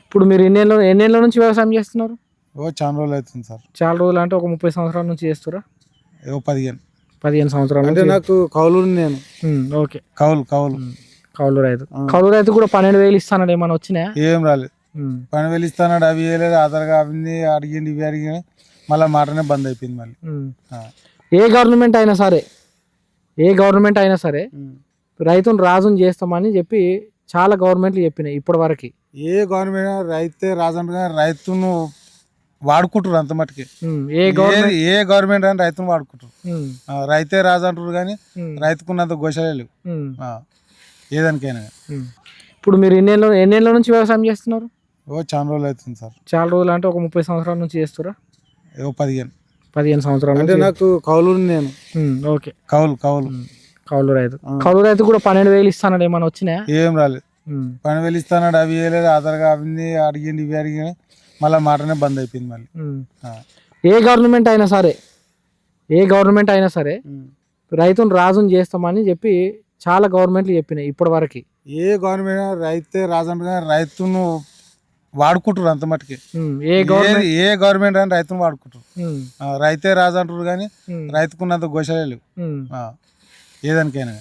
ఇప్పుడు మీరు ఎన్నేళ్ళ నుంచి వ్యవసాయం చేస్తున్నారు? చాలా రోజులు అవుతుంది సార్. చాలా రోజులు అంటే ఒక 30 సంవత్సరాల నుంచి చేస్తురా? 15. 15 సంవత్సరాల అంటే నుంచి. నాకు కౌలు నేను ఓకే. కౌలు కౌలు కౌలు రైతు. కౌలు రైతు కూడా 12,000 ఇస్తానడు, ఏమైనా వచ్చినాయా? ఏం రాలేదు. 12,000 ఇస్తాడు, అవి వేయలేదు. ఆధార్గా అవన్నీ అడిగింది, ఇవి అడిగిన మళ్ళీ మాటనే బంద్ అయిపోయింది మళ్ళీ. ఏ గవర్నమెంట్ అయినా సరే, ఏ గవర్నమెంట్ అయినా సరే రైతును రాజుని చేస్తామని చెప్పి చాలా గవర్నమెంట్లు చెప్పినాయి ఇప్పటి వరకు. ఏ గవర్నమెంట్ రైతే రాజంటే రైతును వాడుకుంటారు అంత మటుకి. ఏ గవర్నమెంట్ అని రైతును వాడుకుంటారు. రైతే రాజు అంటారు కానీ రైతుకున్నంత గోశాలే లేవు ఏదానికైనా. ఇప్పుడు మీరు ఎన్నేళ్ళ నుంచి వ్యవసాయం చేస్తున్నారు? చాలా రోజులు అవుతుంది సార్. చాలా రోజులు అంటే ఒక 30 సంవత్సరాల నుంచి చేస్తురా? 15 సంవత్సరాలు. అంటే నాకు కౌలు నేను ఓకే. కౌలు కౌలు కౌలు రైతు. కౌలు రైతు కూడా 12,000 ఇస్తానడు, ఏమైనా వచ్చినాయా? ఏం రాలేదు. 12,000 ఇస్తాడు, అవి వేయలేదు. ఆధార్గా అవన్నీ అడిగింది, ఇవి అడిగిన మళ్ళీ మాటనే బంద్ అయిపోయింది మళ్ళీ. ఏ గవర్నమెంట్ అయినా సరే, ఏ గవర్నమెంట్ అయినా సరే రైతును రాజుని చేస్తామని చెప్పి చాలా గవర్నమెంట్లు చెప్పినాయి ఇప్పటి వరకు. ఏ గవర్నమెంట్ రైతే రాజంటే రైతును వాడుకుంటారు అంత మటుకి. ఏ గవర్నమెంట్ అని రైతును వాడుకుంటారు. రైతే రాజు అంటారు కానీ రైతుకున్నంత గోశాలే లేవు ఏదానికైనా.